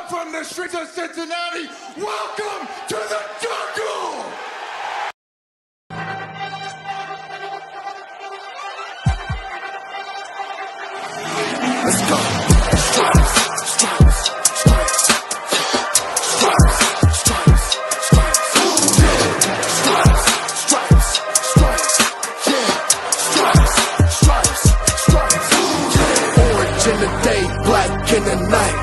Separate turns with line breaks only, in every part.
Live from the streets of Cincinnati, welcome to the jungle! Let's go. Stripes, stripes, stripes, stripes, stripes, stripes. Yeah. Stripes, stripes, stripes. Yeah. Stripes, stripes, stripes. Yeah. Orange in the day, black in the night.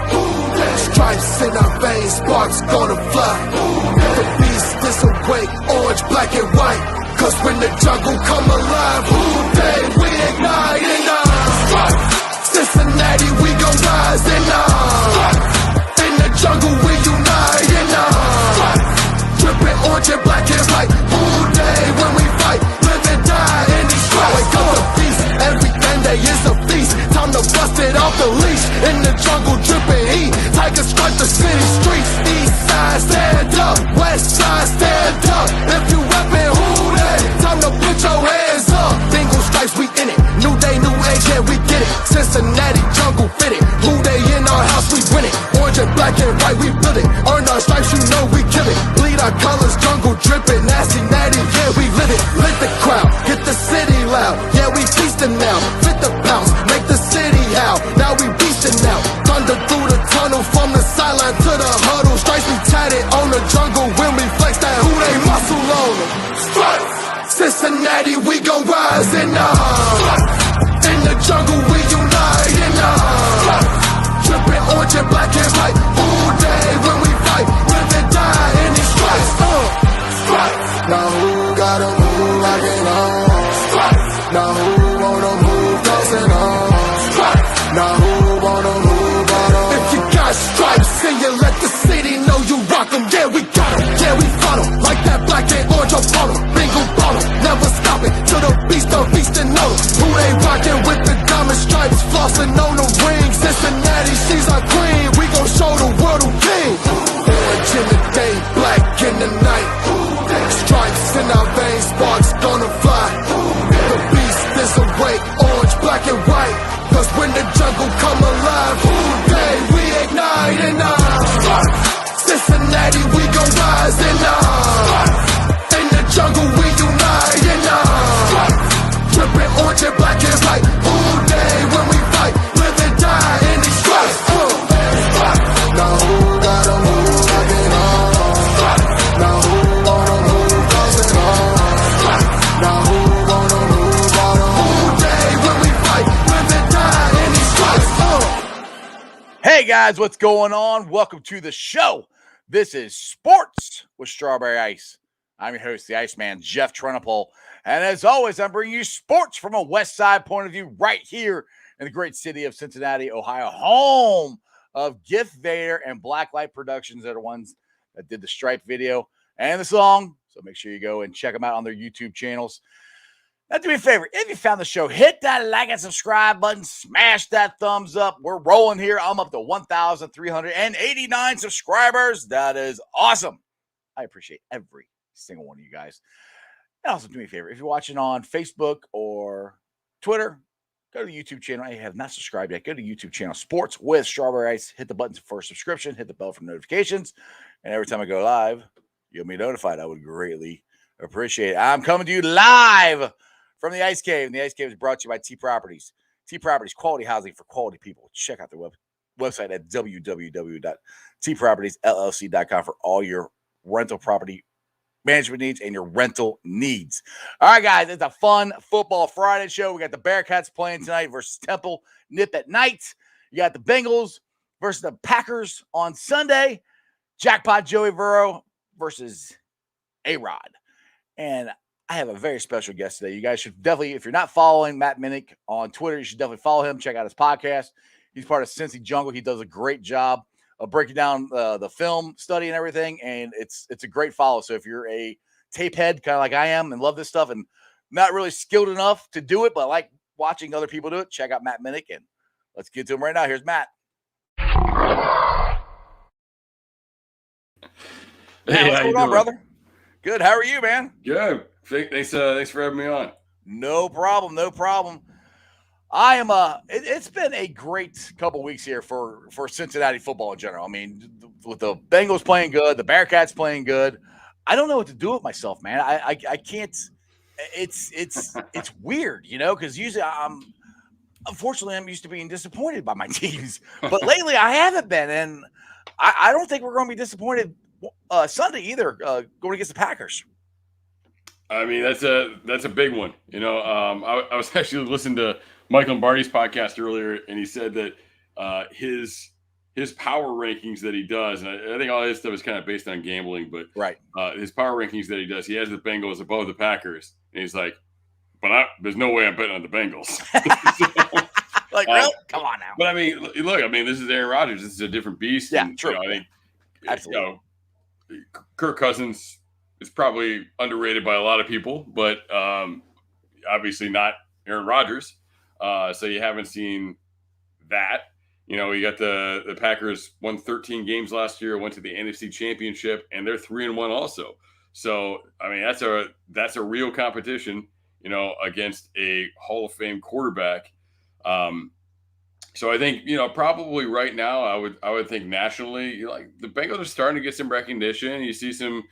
Stripes in our veins, sparks gonna fly. The beast is awake, orange, black and white. Cause when the jungle come alive, day we ignite in stripes. Cincinnati, we gon' rise in in the jungle, we unite in dripping orange and black and white. All day when we fight, live and die in these stripes. Wake up the beast, every day is a feast. Time to bust it off the leash. In the jungle, dripping heat. Tiger stripe the city streets. East side, stand up. West side, stand up. If you reppin', who that? Time to put your hands up. Bengals stripes, we in it. New day, new age, yeah, we get it. Cincinnati jungle fitted. Blue day in our house, we win it. Orange and black and white, we build it. Earn our stripes, you know we kill it. Bleed our colors, jungle dripping. Nasty, natty, yeah, we live it. Lit the crowd, get the city loud. Yeah, we feasting now. Fit the pounce, make the city howl. Now we beastin' now. Thunder through the tunnel, from the sideline to the huddle. Stripes we tatted on the jungle. When we flex that, who they muscle on them. Stripes, Cincinnati, we gon' rise in in the jungle, we unite in dripping orange and black and white. All day when we fight, live and die in these stripes. Stripes. Now who gotta move like it on? Stripes. Now who wanna move dancing on? Stripes. Now who wanna move on? If you got stripes and you let the city know you rock 'em, yeah we got 'em, yeah we fought 'em. Like that black and orange up on 'em, bingo ball 'em, never stop it till the beast and know who they rockin' with the diamond stripes, flossin' on the ring. Cincinnati, she's our queen, we gon' show the world who king. Orange in the day, black in the night. Stripes in our veins, sparks gonna fly. The beast is awake, orange, black and white. Cause when the jungle come alive, day we ignite in Cincinnati, we gon' rise in the jungle, we unite in dripping orange and black and white. All day when we fight, live and die in these stripes. Now who gotta move like it on? Now who wanna move dancing on? Now who wanna move on? All day when we fight, live and die in these stripes.
Hey guys, what's going on? Welcome to the show. This is Sports with Strawberry Ice. I'm your host, the Iceman, Jeff Trenopole. And as always, I'm bringing you sports from a West Side point of view right here in the great city of Cincinnati, Ohio, home of Gift Vader and Blacklight Productions. They're the ones that did the Stripe video and the song. So make sure you go and check them out on their YouTube channels. Now, do me a favor. If you found the show, hit that like and subscribe button. Smash that thumbs up. We're rolling here. I'm up to 1,389 subscribers. That is awesome. I appreciate every single one of you guys. And also do me a favor. If you're watching on Facebook or Twitter, go to the YouTube channel. If you have not subscribed yet, go to the YouTube channel, Sports with Strawberry Ice. Hit the button for subscription. Hit the bell for notifications. And every time I go live, you'll be notified. I would greatly appreciate it. I'm coming to you live from the Ice Cave. And the Ice Cave is brought to you by T Properties. T Properties, quality housing for quality people. Check out their website at www.tpropertiesllc.com for all your rental property management needs and your rental needs. All right, guys, it's a fun football Friday show. We got the Bearcats playing tonight versus Tempel, Nip at night. You got the Bengals versus the Packers on Sunday. Jackpot Joey Burrow versus A-Rod. And I have a very special guest today. You guys should definitely, if you're not following Matt Minich on Twitter, you should definitely follow him. Check out his podcast. He's part of Cincy Jungle. He does a great job of breaking down the film study and everything, and it's a great follow. So if you're a tape head, kind of like I am, and love this stuff, and not really skilled enough to do it, but like watching other people do it, check out Matt Minich, and let's get to him right now. Here's Matt.
Hey,
what's going on, brother? Good. How are you, man?
Good. Thanks for having me on.
No problem. I am it's been a great couple weeks here for Cincinnati football in general. I mean, with the Bengals playing good, the Bearcats playing good. I don't know what to do with myself, man. I can't. It's weird, because usually unfortunately I'm used to being disappointed by my teams, but lately I haven't been, and I don't think we're going to be disappointed Sunday either. Going against the Packers.
I mean, that's a big one. I was actually listening to Mike Lombardi's podcast earlier, and he said that his power rankings that he does, and I think all his stuff is kind of based on gambling, but
right,
his power rankings that he does, he has the Bengals above the Packers, and he's like, but there's no way I'm betting on the Bengals. So,
like, really? Come on now.
But I mean, look, this is Aaron Rodgers. This is a different beast.
Yeah,
and,
true.
I think,
absolutely.
Kirk Cousins is probably underrated by a lot of people, but obviously not Aaron Rodgers. So you haven't seen that. You got the Packers won 13 games last year, went to the NFC Championship, and they're 3-1 also. So I mean, that's a real competition, against a Hall of Fame quarterback. So I think, probably right now, I would think nationally, like the Bengals are starting to get some recognition. You see some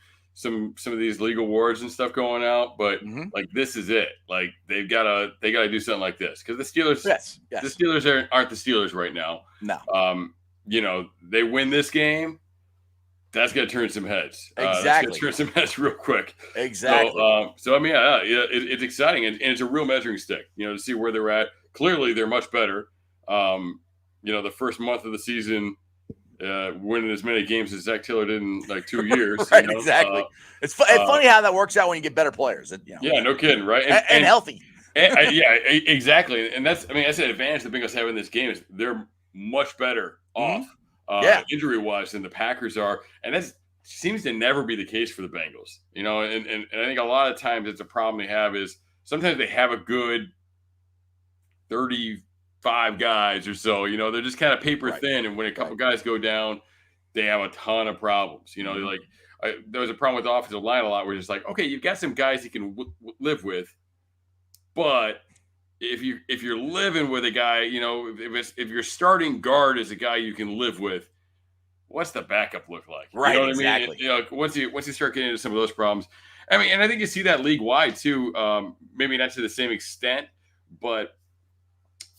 of these league awards and stuff going out, but like this is it. Like they gotta do something like this because the Steelers,
yes.
the Steelers aren't the Steelers right now.
No.
They win this game, that's gonna turn some heads.
Exactly,
that's gonna turn some heads real quick.
Exactly.
So I mean, it's exciting and it's a real measuring stick. To see where they're at. Clearly, they're much better. The first month of the season. Winning as many games as Zach Taylor did in like 2 years.
Right, exactly. It's funny how that works out when you get better players.
Yeah, no kidding, right?
And healthy.
Yeah, exactly. And that's an advantage the Bengals have in this game is they're much better off injury-wise than the Packers are. And that seems to never be the case for the Bengals. And I think a lot of times it's a problem they have is sometimes they have a good 35 guys or so, they're just kind of paper thin. And when a couple guys go down, they have a ton of problems. There was a problem with the offensive line a lot where it's like, okay, you've got some guys you can live with, but if you're living with a guy, if your starting guard is a guy you can live with, what's the backup look like?
Right,
what
exactly.
I mean? Once you start getting into some of those problems, I mean, and I think you see that league wide too. Maybe not to the same extent, but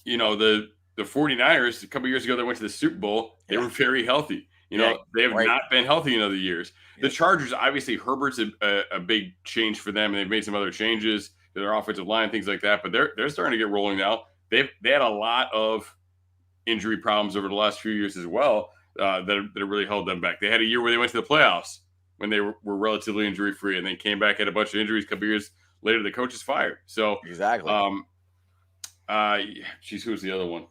the 49ers, a couple years ago, they went to the Super Bowl. They were very healthy. They have not been healthy in other years. The Chargers, obviously, Herbert's a big change for them, and they've made some other changes to their offensive line, things like that. But they're starting to get rolling now. They had a lot of injury problems over the last few years as well that really held them back. They had a year where they went to the playoffs when they were relatively injury-free, and then came back, had a bunch of injuries. A couple years later, the coach is fired. So
exactly.
Who's the other one?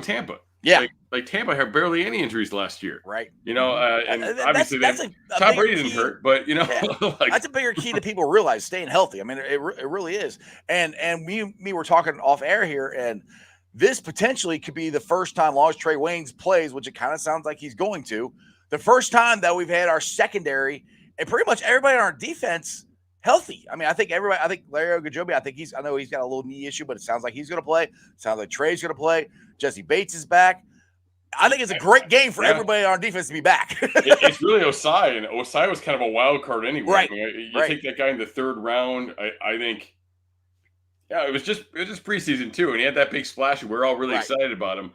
Tampa.
Yeah.
Like Tampa had barely any injuries last year.
Right.
And obviously Tom Brady didn't hurt, but
that's a bigger key that people realize, staying healthy. I mean, it really is. And we were talking off air here, and this potentially could be the first time, long as Trey Waynes plays, which it kind of sounds like he's going to, the first time that we've had our secondary and pretty much everybody on our defense healthy. I mean, I think Larry Ogunjobi, I know he's got a little knee issue, but it sounds like he's going to play. It sounds like Trey's going to play. Jesse Bates is back. I think it's a great game for everybody on our defense to be back.
It's really Osai, and Osai was kind of a wild card anyway.
Right.
I mean, you take that guy in the third round, I think. Yeah, it was just preseason too, and he had that big splash. We're all really excited about him.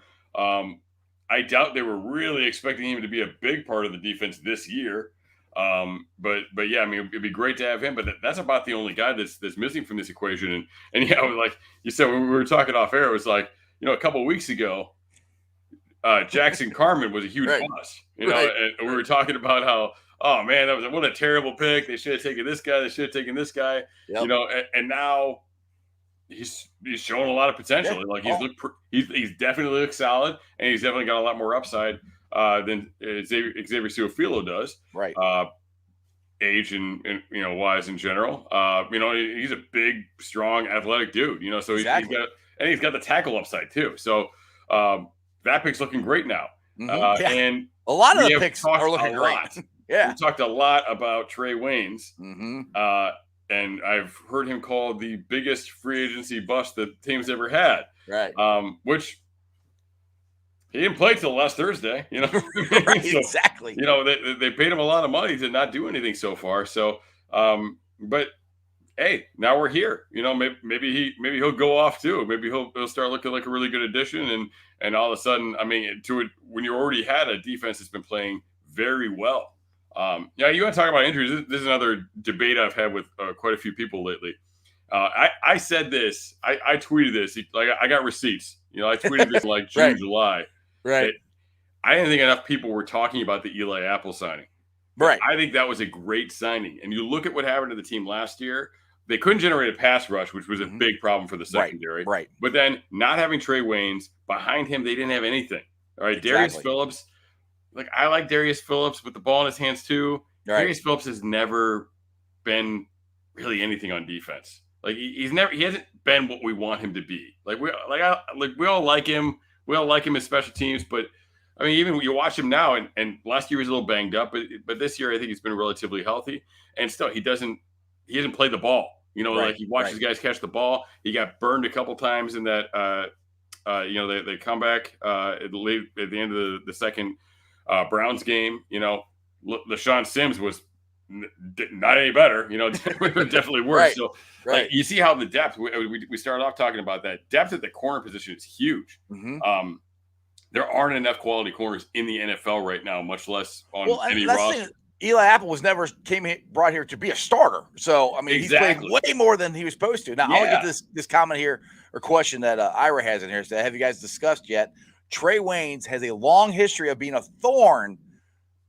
I doubt they were really expecting him to be a big part of the defense this year. But yeah, I mean, it'd be great to have him, but that's about the only guy that's missing from this equation. And yeah, like you said, when we were talking off air, it was like, a couple of weeks ago, Jackson Carman was a huge bust, and we were talking about how, oh man, what a terrible pick. They should have taken this guy. They should have taken this guy, and now he's showing a lot of potential. Like he's definitely looks solid, and he's definitely got a lot more upside than Xavier Su'a-Filo does.
Right.
Age and wise in general. He's a big, strong, athletic dude. So he's got the tackle upside too. So that pick's looking great now. And
a lot of the picks are looking great.
We talked a lot about Trey Waynes. And I've heard him called the biggest free agency bust that team's ever had.
Right.
Which he didn't play till last Thursday, you know.
Right,
So,
exactly.
you know, they paid him a lot of money to not do anything so far. So, but hey, now we're here. You know, maybe he'll go off too. Maybe he'll start looking like a really good addition, and all of a sudden, I mean, to it when you already had a defense that's been playing very well. Yeah, you want to talk about injuries? This is another debate I've had with quite a few people lately. I said this. I tweeted this. Like I got receipts. You know, I tweeted this like June,
Right.
July.
Right.
I didn't think enough people were talking about the Eli Apple signing.
Right.
I think that was a great signing. And you look at what happened to the team last year. They couldn't generate a pass rush, which was a big problem for the secondary.
Right.
But then not having Trey Waynes behind him, they didn't have anything. All right.
Exactly.
Darius Phillips. Like I like Darius Phillips with the ball in his hands too.
Right.
Darius Phillips has never been really anything on defense. Like he hasn't been what we want him to be. We all like him. We all like him as special teams, but I mean, even you watch him now, and last year he was a little banged up, but this year I think he's been relatively healthy, and still he hasn't played the ball. You know, like he watches guys catch the ball. He got burned a couple times in that, you know, they comeback at the end of the second Browns game. You know, LaShawn Sims was not any better. You know, definitely worse.
Right.
So,
Right.
like, you see how the depth. We started off talking about that depth at the corner position is huge. There aren't enough quality corners in the NFL right now, much less on any roster.
Eli Apple was never brought here to be a starter. So, I mean,
Exactly.
He's played way more than he was supposed to. Now, I want to get this comment here or question that Ira has in here. So, have you guys discussed yet? Trey Waynes has a long history of being a thorn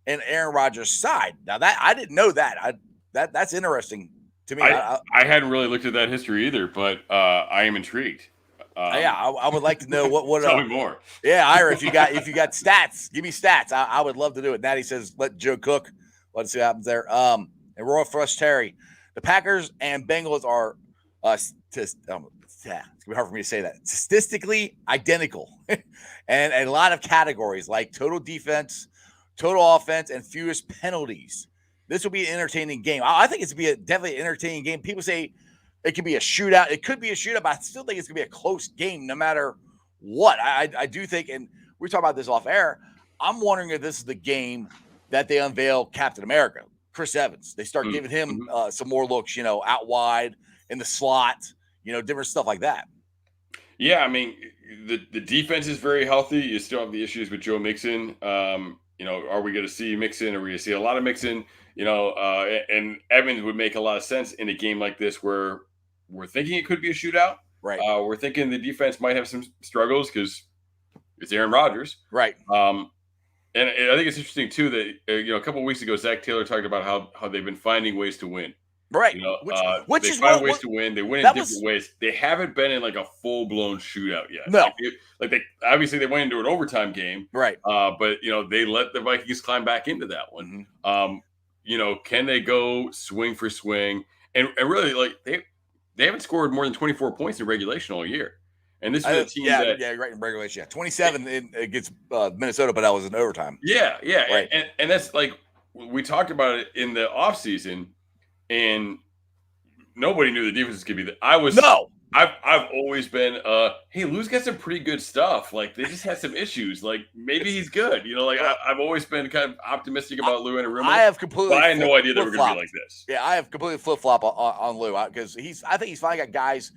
in Aaron Rodgers' side. Now, that I didn't know that. That's interesting to me.
I hadn't really looked at that history either, but I am intrigued.
I would like to know what.
Tell me more.
Yeah, Ira, if you got stats, give me stats. I would love to do it. Natty says, let Joe cook. Let's see what happens there. And Royal Fresh Terry, the Packers and Bengals are it's gonna be hard for me to say that. Statistically identical, and a lot of categories like total defense, total offense, and fewest penalties. This will be an entertaining game. I think it's going to be definitely an entertaining game. People say it could be a shootout. It could be a shootout, but I still think it's going to be a close game no matter what. I do think, and we talked about this off air, I'm wondering if this is the game that they unveil Captain America, Chris Evans. They start giving him some more looks, you know, out wide in the slot, you know, different stuff like that.
Yeah, I mean, the defense is very healthy. You still have the issues with Joe Mixon. You know, are we going to see Mixon? Are we going to see a lot of Mixon? You know, and Evans would make a lot of sense in a game like this where we're thinking it could be a shootout.
Right.
We're thinking the defense might have some struggles because it's Aaron Rodgers.
Right.
And I think it's interesting too that you know a couple of weeks ago Zach Taylor talked about how they've been finding ways to win.
Right.
You know,
which
they
is
find ways to win. They win in different ways. They haven't been in like a full blown shootout yet.
No.
Like they obviously they went into an overtime game.
Right.
But you know they let the Vikings climb back into that one. You know, can they go swing for swing? And really, like they haven't scored more than 24 points in regulation all year. And this is a team that
right in regulation. 27 against Minnesota, but that was in overtime.
Yeah.
Right.
And that's like we talked about it in the offseason, and nobody knew the defense was gonna be there. I've always been hey, Lou's got some pretty good stuff. Like they just had some issues. Like maybe he's good. You know, like I've always been kind of optimistic about Lou and Arima.
I have completely
but I had no idea they were gonna be like this.
Yeah, I have completely flip-flop on Lou because I think he's finally got guys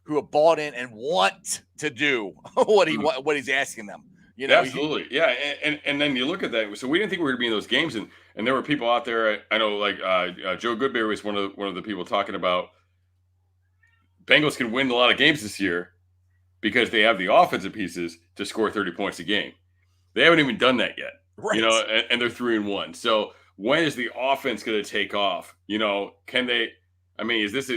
who have bought in and want to do what he's asking them. You know,
absolutely, yeah. And then you look at that. So we didn't think we were going to be in those games, and there were people out there. I know, like Joe Goodberry was one of the people talking about Bengals can win a lot of games this year because they have the offensive pieces to score 30 points a game. They haven't even done that yet, right. You know, and they're 3-1. So when is the offense going to take off? You know, can they? I mean, is this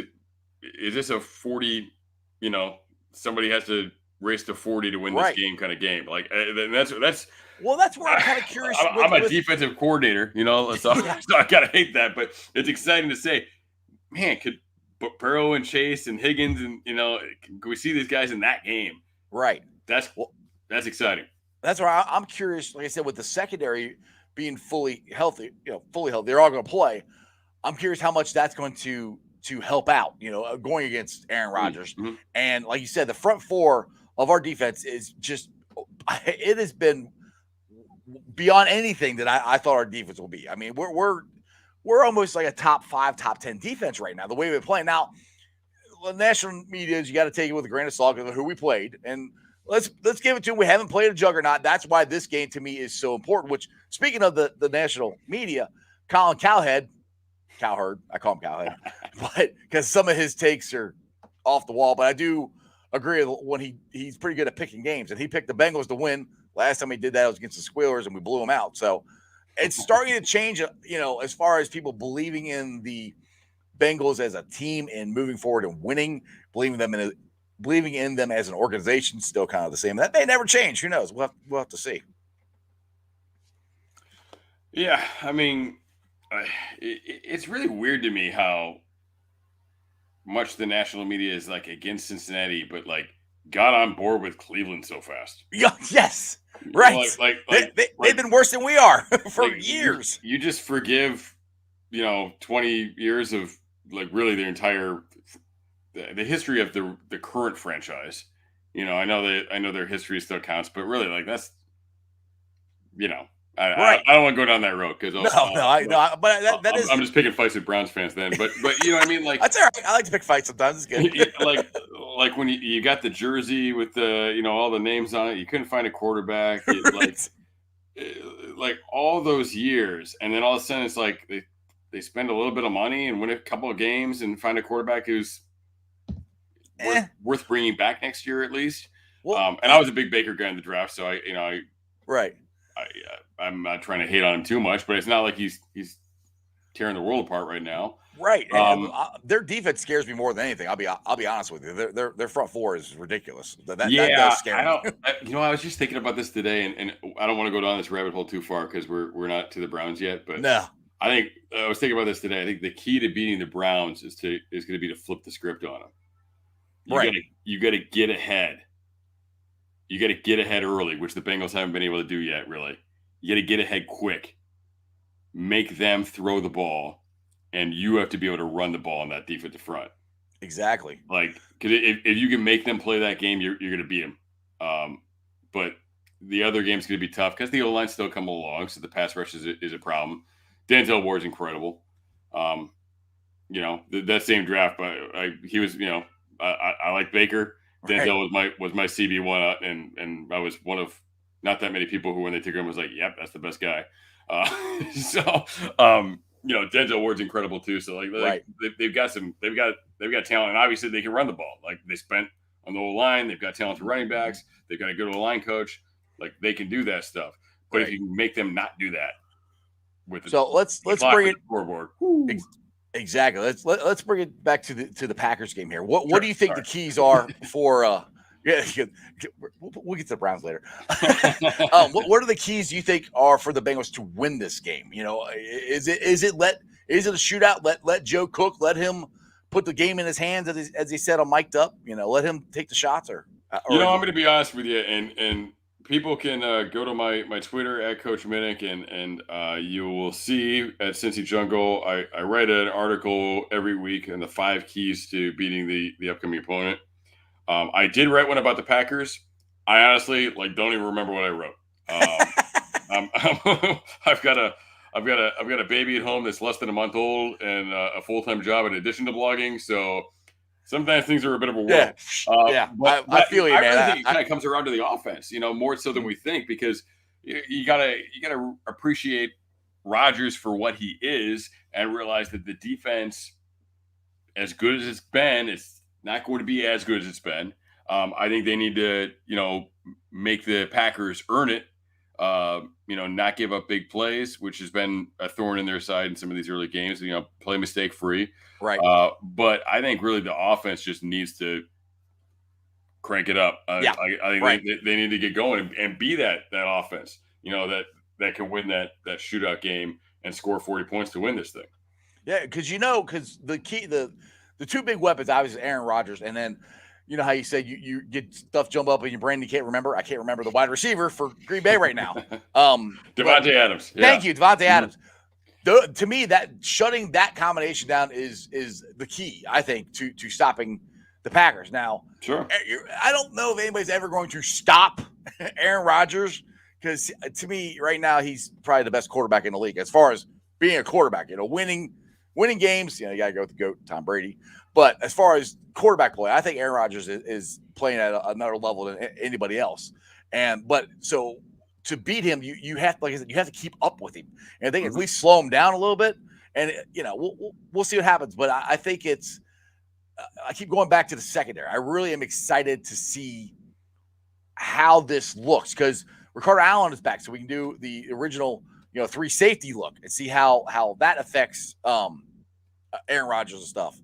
a 40? You know, somebody has to race to 40 to win this game kind of game. Like that's
where I'm kind of curious.
I'm a defensive coordinator, you know, so I gotta hate that, but it's exciting to say, man, could Burrow and Chase and Higgins and you know, can we see these guys in that game?
Right.
That's exciting.
That's why I'm curious. Like I said, with the secondary being fully healthy, they're all going to play. I'm curious how much that's going to help out, you know, going against Aaron Rodgers. And like you said, the front four of our defense is just it has been beyond anything that I thought our defense will be. I mean, we're almost like a top 5, top 10 defense right now. The way we're playing now, the national media is you got to take it with a grain of salt because of who we played, and let's give it to them. We haven't played a juggernaut. That's why this game to me is so important. Which, speaking of the national media, Colin Cowherd, I call him Cowhead, but because some of his takes are off the wall, but I do agree when he's pretty good at picking games, and he picked the Bengals to win. Last time he did that was against the Squealers, and we blew them out. So it's starting to change, as far as people believing in the Bengals as a team and moving forward and winning, believing in them as an organization, still kind of the same. That may never change. Who knows? We'll have to see.
Yeah, I mean, it's really weird to me how much the national media is like against Cincinnati, but like got on board with Cleveland so fast.
Yes, right. They've been worse than we are for years.
You just forgive, 20 years of like really the entire the history of the current franchise. I know their history still counts, but really like that's, I don't want to go down that road because I'm just picking fights with Browns fans then. But you know what I mean? Like
that's all right. I like to pick fights sometimes. It's good.
like when you got the jersey with the all the names on it, you couldn't find a quarterback. Like all those years, and then all of a sudden it's like they spend a little bit of money and win a couple of games and find a quarterback who's worth bringing back next year at least. Well, and I was a big Baker guy in the draft, so I'm not trying to hate on him too much, but it's not like he's tearing the world apart right now.
Right. Their defense scares me more than anything. I'll be honest with you. Their front four is ridiculous. That does scare me.
I was just thinking about this today, and I don't want to go down this rabbit hole too far because we're not to the Browns yet. But
no,
I was thinking about this today. I think the key to beating the Browns is going to be to flip the script on them. You got to get ahead. You got to get ahead early, which the Bengals haven't been able to do yet, really. You got to get ahead quick. Make them throw the ball, and you have to be able to run the ball in that defensive front.
Exactly.
Like, because if you can make them play that game, you're going to beat them. But the other game's going to be tough because the O-line's still coming along, so the pass rush is a problem. Denzel Ward's incredible. That same draft, but he was, I like Baker. Denzel was my CB1, and I was one of not that many people who, when they took him, was like, "Yep, that's the best guy." Denzel Ward's incredible too. So they've got talent, and obviously they can run the ball. Like they spent on the O-line, they've got talented running backs. They've got a good O-line coach. Like they can do that stuff. But if you can make them not do that,
let's bring it
scoreboard.
Exactly. Let's bring it back to the Packers game here. What do you think the keys are for? We'll get to the Browns later. What are the keys you think are for the Bengals to win this game? Is it a shootout? Let Joe cook. Let him put the game in his hands as he said on Mic'd Up. Let him take the shots. Or
I'm going to be honest with you, and people can go to my Twitter at Coach Minich, and you will see at Cincy Jungle, I write an article every week on the 5 keys to beating the upcoming opponent. I did write one about the Packers. I honestly don't even remember what I wrote. I've got a baby at home that's less than a month old and a full-time job in addition to blogging. So sometimes things are a bit of a whirl.
I feel you, man.
I really think it kind of comes around to the offense, more so than we think, because you gotta appreciate Rodgers for what he is and realize that the defense, as good as it's been, it's not going to be as good as it's been. I think they need to, make the Packers earn it. Not give up big plays, which has been a thorn in their side in some of these early games. Play mistake free.
Right.
But I think really the offense just needs to crank it up. I think they need to get going and be that offense. That can win that shootout game and score 40 points to win this thing.
Yeah, because the key, the 2 big weapons, obviously Aaron Rodgers, and then how you said you get stuff jump up in your brain you can't remember. I can't remember the wide receiver for Green Bay right now.
Devontae Adams. Yeah.
Thank you, Devontae Adams. To me, that shutting that combination down is the key, I think, to stopping the Packers. Now,
Sure.
I don't know if anybody's ever going to stop Aaron Rodgers, because to me, right now, he's probably the best quarterback in the league as far as being a quarterback. Winning games. You got to go with the GOAT, Tom Brady. But as far as quarterback play, I think Aaron Rodgers is playing at another level than anybody else. But so to beat him, you have, like I said, you have to keep up with him, and I think at least slow him down a little bit. And we'll see what happens. But I think it's. I keep going back to the secondary. I really am excited to see how this looks, because Ricardo Allen is back, so we can do the original, 3 safety look and see how that affects Aaron Rodgers and stuff.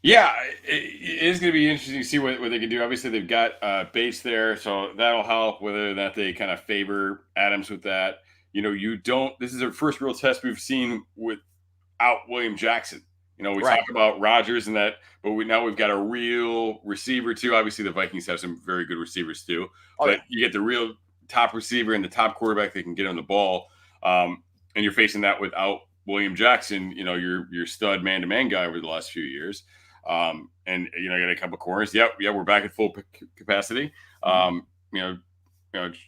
Yeah, it is going to be interesting to see what they can do. Obviously, they've got Bates there, so that'll help. Whether or not they kind of favor Adams with that, This is our first real test we've seen without William Jackson. We talk about Rodgers and that, but now we've got a real receiver too. Obviously, the Vikings have some very good receivers too. But you get the real top receiver and the top quarterback that can get on the ball, and you're facing that without William Jackson. Your stud man-to-man guy over the last few years, and you got a couple corners. Yeah, we're back at full capacity.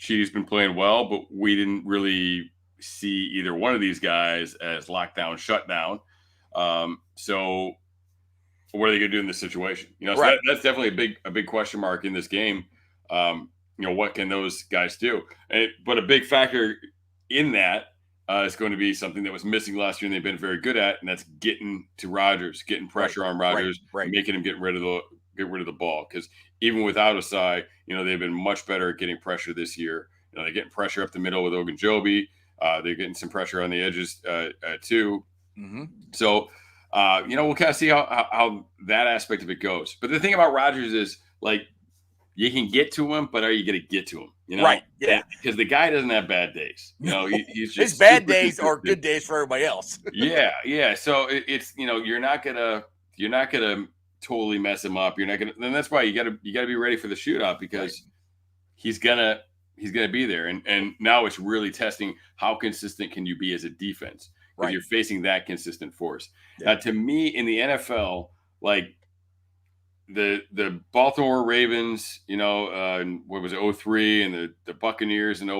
Cheety's been playing well, but we didn't really see either one of these guys as lockdown, shutdown. So what are they going to do in this situation? So that's definitely a big question mark in this game. What can those guys do? But a big factor in that is going to be something that was missing last year and they've been very good at, and that's getting to Rodgers, getting pressure on Rodgers, making him get rid of the ball. Because even without Osai, they've been much better at getting pressure this year. They're getting pressure up the middle with Ogunjobi. They're getting some pressure on the edges too.
Mm-hmm.
So, we'll kind of see how that aspect of it goes. But the thing about Rodgers is, like, you can get to him, but are you going to get to him?
Right. Yeah.
Because the guy doesn't have bad days. He's just
his bad days are good days for everybody else.
Yeah. So it's you're not gonna totally mess him up. You're not gonna. Then that's why you gotta be ready for the shootout, because he's gonna be there. And now it's really testing how consistent can you be as a defense. Right. You're facing that consistent force. Yeah. Now, to me, in the NFL, like the Baltimore Ravens, what was it, 2003, and the Buccaneers, and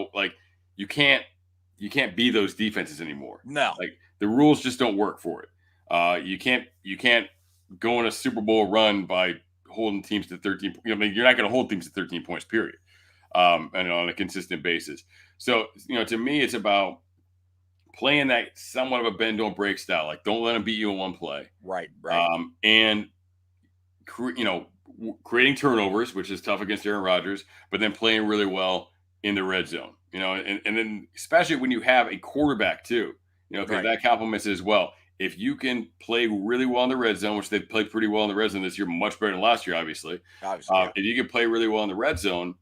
you can't be those defenses anymore.
No,
like the rules just don't work for it. You can't go on a Super Bowl run by holding teams to 13. You're not going to hold teams to 13 points, period, and on a consistent basis. So, to me, it's about playing that somewhat of a bend don't break style. Like, don't let them beat you in one play.
Right.
And creating turnovers, which is tough against Aaron Rodgers, but then playing really well in the red zone. And then especially when you have a quarterback too. Because that complements it as well. If you can play really well in the red zone, which they've played pretty well in the red zone this year, much better than last year, obviously. If you can play really well in the red zone,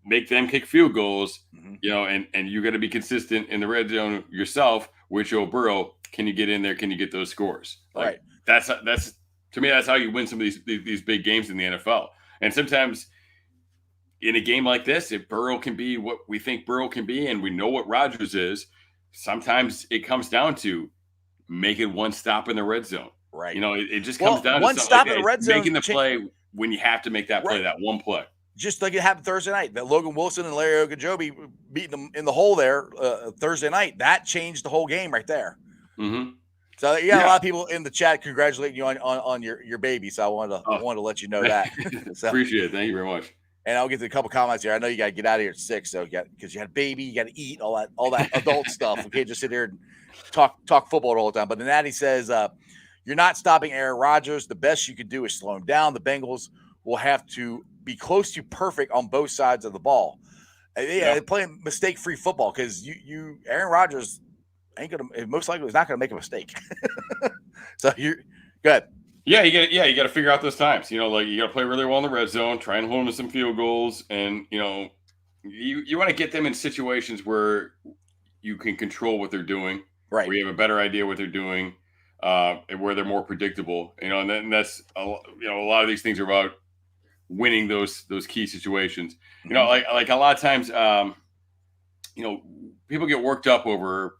make them kick field goals, and you got to be consistent in the red zone yourself with Joe Burrow. Can you get in there? Can you get those scores? That's to me, that's how you win some of these big games in the NFL. And sometimes in a game like this, if Burrow can be what we think Burrow can be, and we know what Rodgers is, sometimes it comes down to making one stop in the red zone.
Right.
It just comes down to
one stop in the red zone,
making the play when you have to make that play, that one play.
Just like it happened Thursday night, that Logan Wilson and Larry Ogunjobi beating them in the hole there Thursday night. That changed the whole game right there.
Mm-hmm.
So a lot of people in the chat congratulating you on your baby. So I wanted to let you know that. So,
appreciate it. Thank you very much.
And I'll get to a couple comments here. I know you got to get out of here at 6, so because you had a baby, you got to eat all that adult stuff. We can't just sit here and talk football the whole time. But the Natty says you're not stopping Aaron Rodgers. The best you could do is slow him down. The Bengals will have to be close to perfect on both sides of the ball. They're playing mistake-free football, because Aaron Rodgers most likely is not gonna make a mistake. So you're good.
Yeah, you got to figure out those times. You got to play really well in the red zone, try and hold them to some field goals, and you want to get them in situations where you can control what they're doing,
right?
Where you have a better idea what they're doing, and where they're more predictable. And that's a lot of these things are about winning those key situations. Like a lot of times, people get worked up over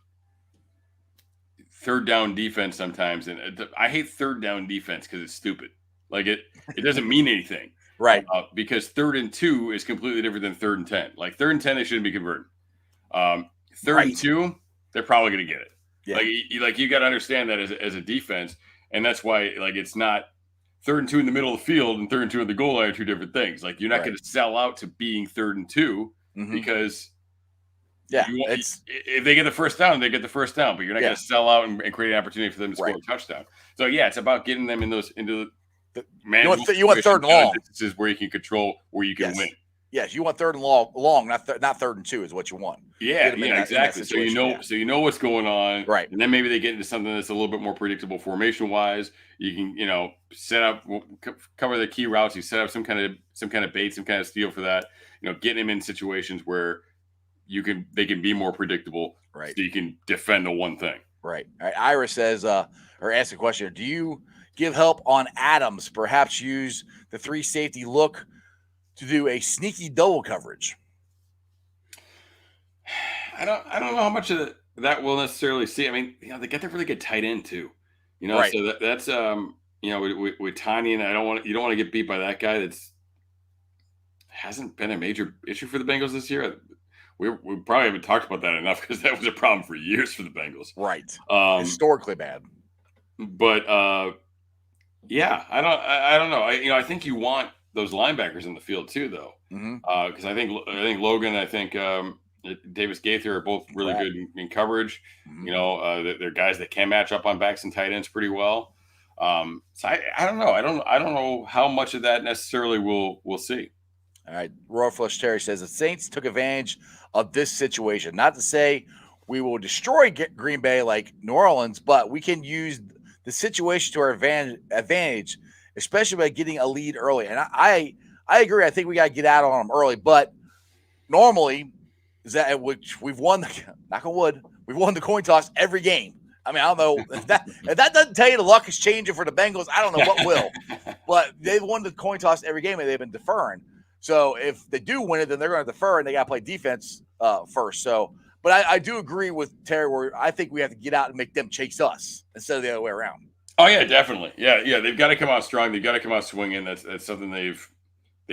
third down defense sometimes, and I hate third down defense because it's stupid. Like it doesn't mean anything,
Right.
Because 3rd and 2 is completely different than 3rd and 10. Like 3rd and 10, they shouldn't be converting. 3rd
Right.
and 2, they're probably going to get it.
Yeah.
Like you got to understand that as a defense, and that's why like it's not 3rd and 2 in the middle of the field and 3rd and 2 at the goal line are two different things. Like you're not going to sell out to being 3rd and 2 because if they get the first down, they get the first down, but you're not going to sell out and create an opportunity for them to score a touchdown. So yeah, it's about getting them into the
you want 3rd and long.
This is where you can control, where you can win.
Yes, you want 3rd and long, not 3rd and 2 is what you want.
Yeah, exactly. So you know what's going on,
right?
And then maybe they get into something that's a little bit more predictable formation wise. You can set up, cover the key routes. You set up some kind of bait, some kind of steal for that. Getting them in situations where they can be more predictable,
right?
So you can defend the one thing,
right? All right. Ira says, or asks a question: do you give help on Adams? Perhaps use the 3 safety look to do a sneaky double coverage.
I don't know how much of that we'll necessarily see. I mean, they got that really good tight end too.
Right.
So that's with Tanya, and you don't want to get beat by that guy. That's hasn't been a major issue for the Bengals this year. We probably haven't talked about that enough because that was a problem for years for the Bengals.
Right. Historically bad.
But yeah, I don't know. I think you want those linebackers in the field too, though, because I think Logan, I think Davis Gaither are both really good in coverage. They're guys that can match up on backs and tight ends pretty well. So I don't know. I don't know how much of that necessarily we'll see.
All right. Royal Flush Terry says the Saints took advantage of this situation. Not to say we will destroy Green Bay like New Orleans, but we can use the situation to our advantage, especially by getting a lead early. And I agree. I think we got to get out on them early. But normally, is that which we've won, knock on wood, we've won the coin toss every game. I mean, I don't know if that doesn't tell you the luck is changing for the Bengals. I don't know what will. But they've won the coin toss every game, and they've been deferring. So if they do win it, then they're going to defer, and they got to play defense first. So, but I do agree with Terry where I think we have to get out and make them chase us instead of the other way around.
Oh yeah, definitely. Yeah. They've got to come out strong. They've got to come out swinging. That's something they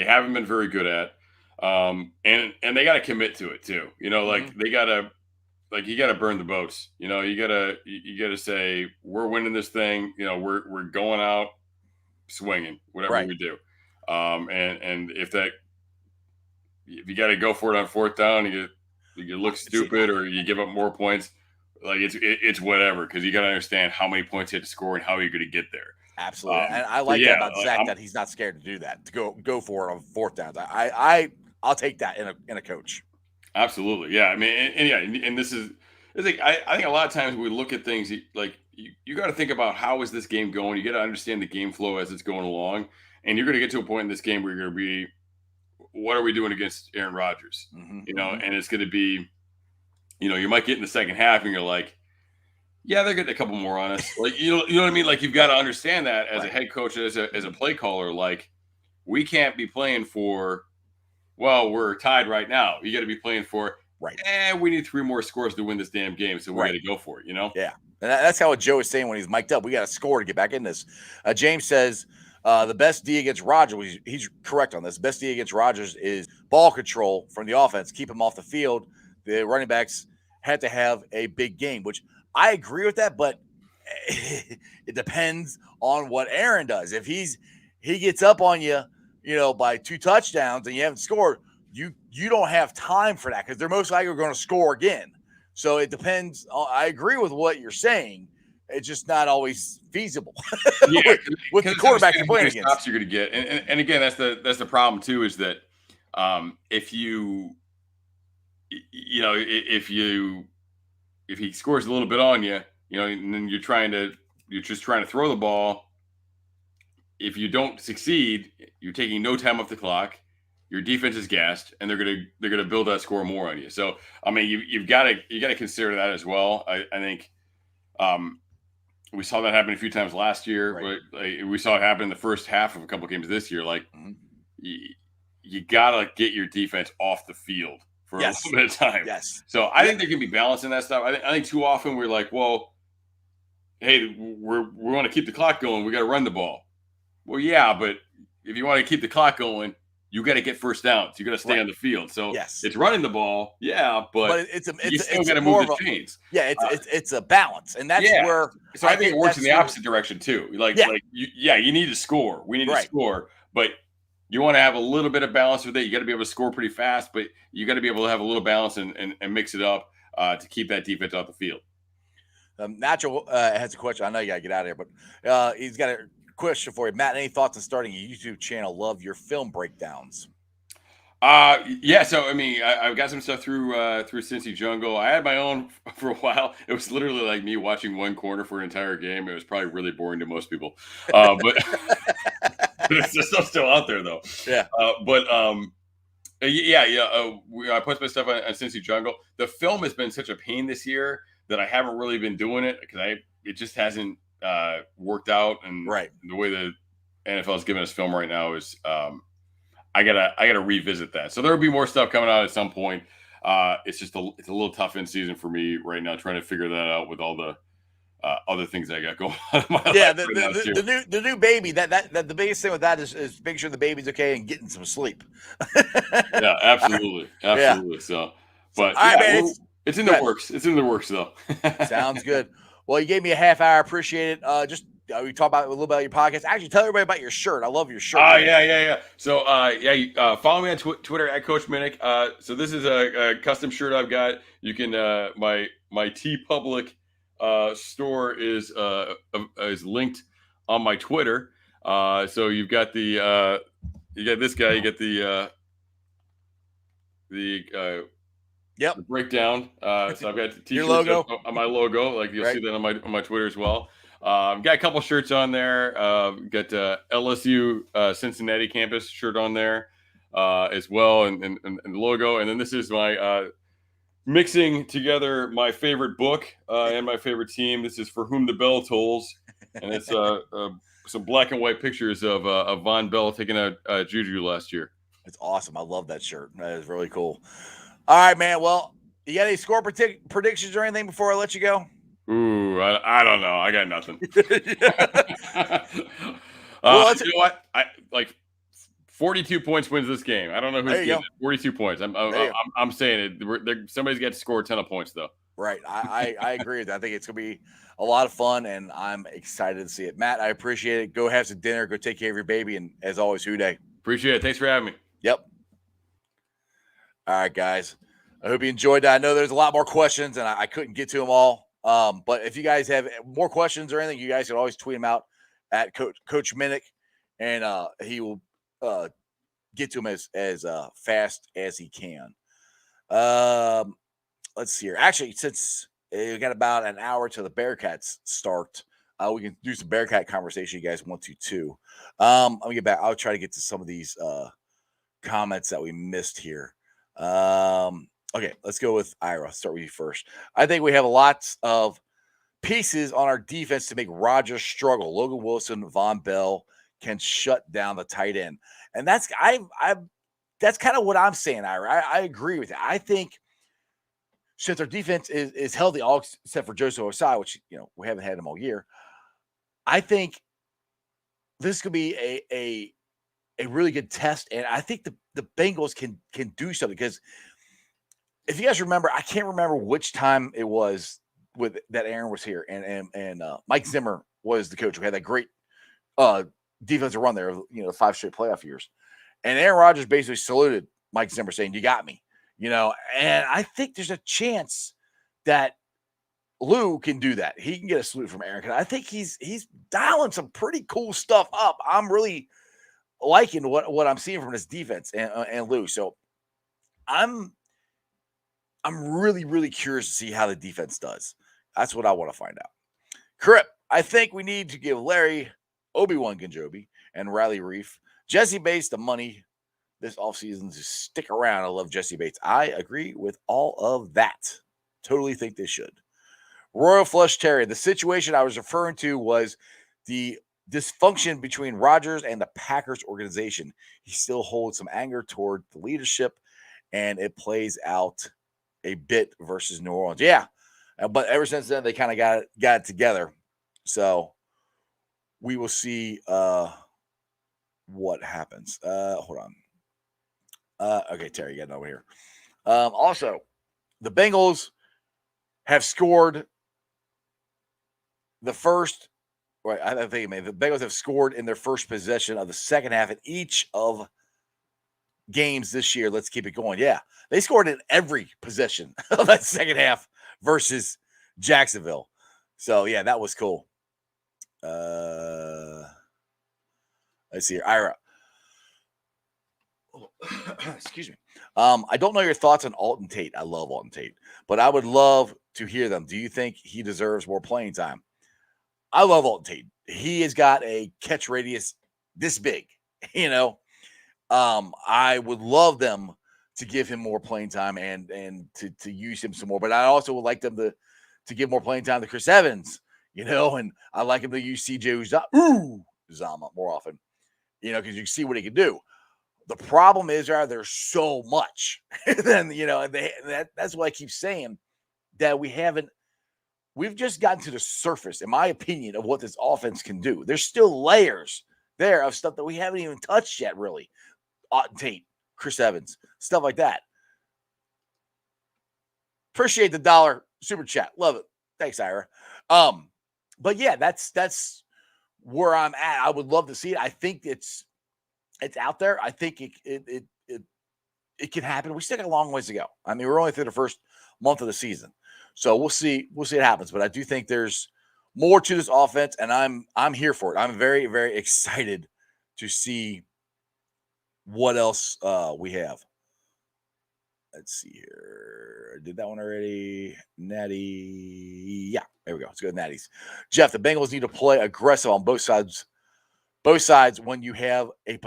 haven't been very good at. And they got to commit to it too. Like they got to, like you got to burn the boats. You got to say we're winning this thing. We're going out swinging, whatever we do. And if you got to go for it on 4th down, you look stupid or you give up more points. Like it's whatever, because you got to understand how many points you have to score and how you're going to get there.
Absolutely, and I like that about Zach, that he's not scared to do that, to go for it on 4th downs. I'll take that in a coach.
Absolutely, yeah. I mean, and this is like I think a lot of times we look at things like you got to think about how is this game going. You got to understand the game flow as it's going along, and you're going to get to a point in this game where you're going to be, what are we doing against Aaron Rodgers? And it's going to be. You might get in the second half and you're like, yeah, they're getting a couple more on us. Like, you know what I mean? Like, you've got to understand that as a head coach, as a play caller, like, we can't be playing for, well, we're tied right now. You got to be playing for, we need 3 more scores to win this damn game. So we got to go for it, Yeah.
And that's how Joe is saying when he's mic'd up. We got to score to get back in this. James says the best D against Rodgers, he's correct on this. The best D against Rodgers is ball control from the offense. Keep him off the field. The running backs had to have a big game, which I agree with that, but it depends on what Aaron does. If he gets up on you, by 2 touchdowns and you haven't scored, you don't have time for that because they're most likely going to score again. So it depends. I agree with what you're saying. It's just not always feasible. with the quarterback you're playing against.
Stops you're going to get, and again, that's the problem too. Is that if he scores a little bit on you, and then you're just trying to throw the ball. If you don't succeed, you're taking no time off the clock. Your defense is gassed, and they're gonna build that score more on you. So I mean, you got to consider that as well. I think we saw that happen a few times last year.
Right.
But, we saw it happen in the first half of a couple games this year. Like you gotta get your defense off the field for a little bit of time.
Yes.
So I think there can be balance in that stuff. I think too often we're like, well, hey, we want to keep the clock going. We got to run the ball. Well, yeah, but if you want to keep the clock going, you got to get first downs. You got to stay on the field. So
Yes.
it's running the ball, yeah, but you still got to move the chains.
Yeah, it's a balance, and that's where.
So I think it works in the opposite direction too. You need to score. We need to score, but you want to have a little bit of balance with it. You got to be able to score pretty fast, but you got to be able to have a little balance and mix it up to keep that defense off the field.
Natural has a question. I know you got to get out of here, but he's got a question for you, Matt. Any thoughts on starting a YouTube channel? Love your film breakdowns.
Yeah. So I mean, I've got some stuff through Cincy Jungle. I had my own for a while. It was literally like me watching one corner for an entire game. It was probably really boring to most people, but it's still out there though.
Yeah.
I post my stuff on Cincy Jungle. The film has been such a pain this year that I haven't really been doing it because it just hasn't worked out, and the way the NFL is giving us film right now is I gotta revisit that. So there will be more stuff coming out at some point. It's just it's a little tough in season for me right now, trying to figure that out with all the other things I got going on in my life.
The new baby. That the biggest thing with that is making sure the baby's okay and getting some sleep.
Yeah, absolutely.
Yeah.
So, but it's in the works. It's in the works though.
Sounds good. Well, you gave me a half hour. Appreciate it. Just we talk about a little about your podcast. Actually, tell everybody about your shirt. I love your shirt.
Yeah. So, follow me on Twitter at Coach Minich. So this is a custom shirt I've got. You can my TeePublic store is linked on my Twitter. So you've got you got this guy. You get the breakdown. So I've got t-shirts
your logo
on my logo. Like you'll see that on my Twitter as well. Got a couple shirts on there. Got LSU Cincinnati campus shirt on there as well, and the logo. And then this is my mixing together my favorite book and my favorite team. This is For Whom the Bell Tolls, and it's some black and white pictures of Von Bell taking out Juju last year.
It's awesome. I love that shirt. That is really cool. All right, man. Well, you got any score predictions or anything before I let you go?
Ooh, I don't know. I got nothing.
Well,
you know what? I like 42 points wins this game. I don't know who's getting 42 points. I'm saying it. Somebody's got to score a ton of points though.
Right. I agree with that. I think it's gonna be a lot of fun, and I'm excited to see it. Matt, I appreciate it. Go have some dinner. Go take care of your baby, and as always, Houday.
Appreciate it. Thanks for having me.
Yep. All right, guys. I hope you enjoyed that. I know there's a lot more questions, and I couldn't get to them all. But if you guys have more questions or anything, you guys can always tweet them out at Coach Minich, and he will get to them as fast as he can. Let's see here. Actually, since we got about an hour till the Bearcats start, we can do some Bearcat conversation. You guys want to too? Let me get back. I'll try to get to some of these comments that we missed here. Okay, let's go with Ira. Start with you first. I think we have lots of pieces on our defense to make Rodgers struggle. Logan Wilson, Von Bell can shut down the tight end, and that's that's kind of what I'm saying, Ira. I agree with that. I think since our defense is healthy, all except for Joseph Osai, which we haven't had him all year, I think this could be a really good test, and I think the Bengals can do something because. If you guys remember, I can't remember which time it was with that Aaron was here and Mike Zimmer was the coach who had that great defensive run there, the 5 straight playoff years. And Aaron Rodgers basically saluted Mike Zimmer saying, "You got me," and I think there's a chance that Lou can do that. He can get a salute from Aaron. I think he's dialing some pretty cool stuff up. I'm really liking what I'm seeing from this defense and Lou. So I'm really, really curious to see how the defense does. That's what I want to find out. Crip, I think we need to give Larry, Obi-Wan Ginjobi, and Riley Reef, Jesse Bates the money this offseason to stick around. I love Jesse Bates. I agree with all of that. Totally think they should. Royal Flush Terry, the situation I was referring to was the dysfunction between Rodgers and the Packers organization. He still holds some anger toward the leadership, and it plays out a bit versus New Orleans. Yeah. But ever since then, they kind of got it together. So we will see what happens. Hold on. Okay, Terry, getting over here. Also, the Bengals have scored the first. Right, I think the Bengals have scored in their first possession of the second half in each of games this year. Let's keep it going. Yeah, they scored in every possession of that second half versus Jacksonville. So yeah, that was cool. Let's see here, Ira. Excuse me. I don't know your thoughts on Alton Tate. I love Alton Tate, but I would love to hear them. Do you think he deserves more playing time? I love Alton Tate. He has got a catch radius this big, you know. I would love them to give him more playing time and to use him some more, but I also would like them to give more playing time to Chris Evans, you know, and I like him to use CJ Uzama more often, you know, because you see what he can do. The problem is, there's so much. Then, you know, that's why I keep saying that we've just gotten to the surface, in my opinion, of what this offense can do. There's still layers there of stuff that we haven't even touched yet, really. Alton Tate, Chris Evans, stuff like that. Appreciate the $1 super chat. Love it. Thanks, Ira. But yeah, that's where I'm at. I would love to see it. I think it's out there. I think it can happen. We still got a long ways to go. I mean, we're only through the first month of the season, so we'll see. We'll see what happens. But I do think there's more to this offense, and I'm here for it. I'm very, very excited to see what else we have. Let's see here. I did that one already. Natty. Yeah, there we go. Let's go to Natty's. Jeff, the Bengals need to play aggressive on both sides. Both sides when you have a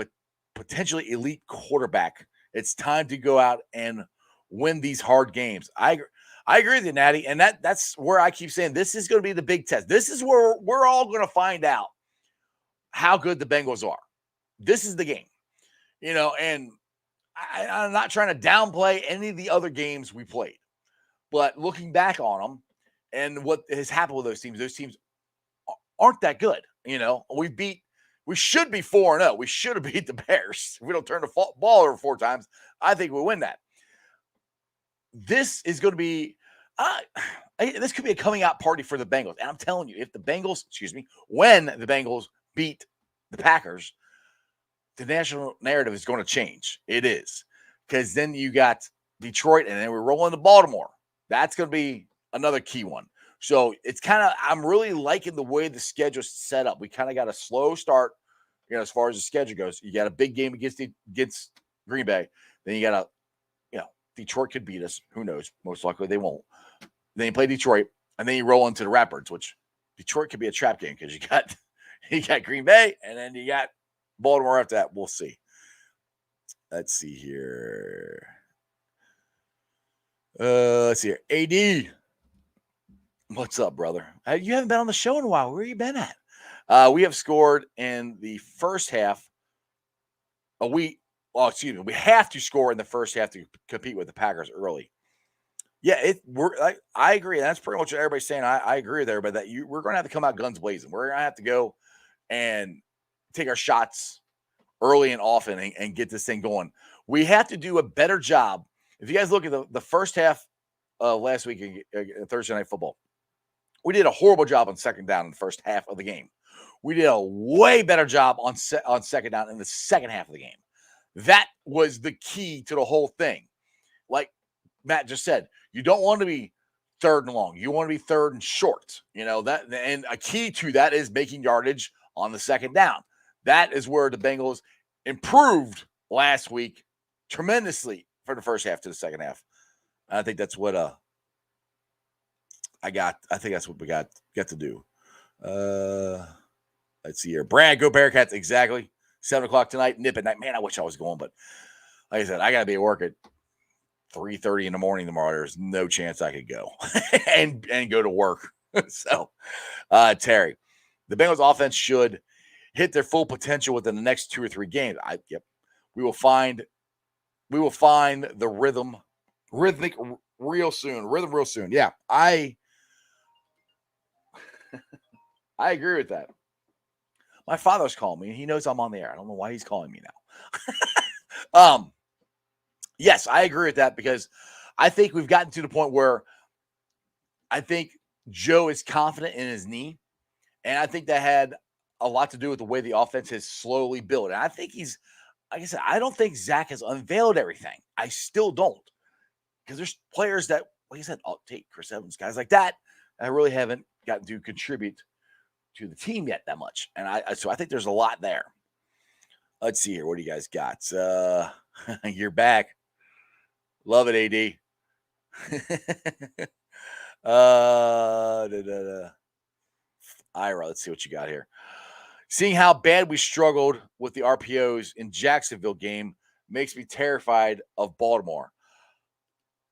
potentially elite quarterback. It's time to go out and win these hard games. I agree with you, Natty, and that's where I keep saying this is going to be the big test. This is where we're all going to find out how good the Bengals are. This is the game, you know, and I'm not trying to downplay any of the other games we played, but looking back on them and what has happened with those teams aren't that good. You know, we should be 4-0. We should have beat the Bears. If we don't turn the ball over 4 times, I think we win that. This is going to be this could be a coming out party for the Bengals. And I'm telling you, when the Bengals beat the Packers, the national narrative is going to change. It is. Because then you got Detroit, and then we're rolling to Baltimore. That's going to be another key one. So it's kind of, I'm really liking the way the schedule's set up. We kind of got a slow start, you know, as far as the schedule goes. You got a big game against Green Bay. Then you got Detroit could beat us. Who knows? Most likely they won't. Then you play Detroit, and then you roll into the Ratbirds, which Detroit could be a trap game because you got Green Bay, and then you got Baltimore after that. We'll see. Let's see here. Let's see here. AD. What's up, brother? You haven't been on the show in a while. Where you been at? We have scored in the first half. We have to score in the first half to compete with the Packers early. Yeah, I agree. That's pretty much what everybody's saying. I agree there, but we're going to have to come out guns blazing. We're going to have to go and take our shots early and often and get this thing going. We have to do a better job. If you guys look at the first half of last week in Thursday Night Football, we did a horrible job on second down in the first half of the game. We did a way better job on second down in the second half of the game. That was the key to the whole thing. Like Matt just said, you don't want to be third and long. You want to be third and short. You know that, and a key to that is making yardage on the second down. That is where the Bengals improved last week tremendously for the first half to the second half. I think that's what I think that's what we got to do. Let's see here. Brad, go Bearcats. Exactly. 7:00 tonight. Nip at night. Man, I wish I was going, but like I said, I got to be at work at 3:30 in the morning tomorrow. There's no chance I could go and go to work. So, Terry, the Bengals offense should hit their full potential within the next 2 or 3 games. We will find the rhythm real soon. Yeah, I agree with that. My father's calling me. He knows I'm on the air. I don't know why he's calling me now. Yes, I agree with that because I think we've gotten to the point where I think Joe is confident in his knee, and I think that had a lot to do with the way the offense has slowly built. And I think he's, like I said, I don't think Zach has unveiled everything. I still don't, because there's players that, like I said, I'll take Chris Evans, guys like that, I really haven't gotten to contribute to the team yet that much. And so I think there's a lot there. Let's see here. What do you guys got? You're back. Love it, AD. Ira, let's see what you got here. Seeing how bad we struggled with the RPOs in Jacksonville game makes me terrified of Baltimore.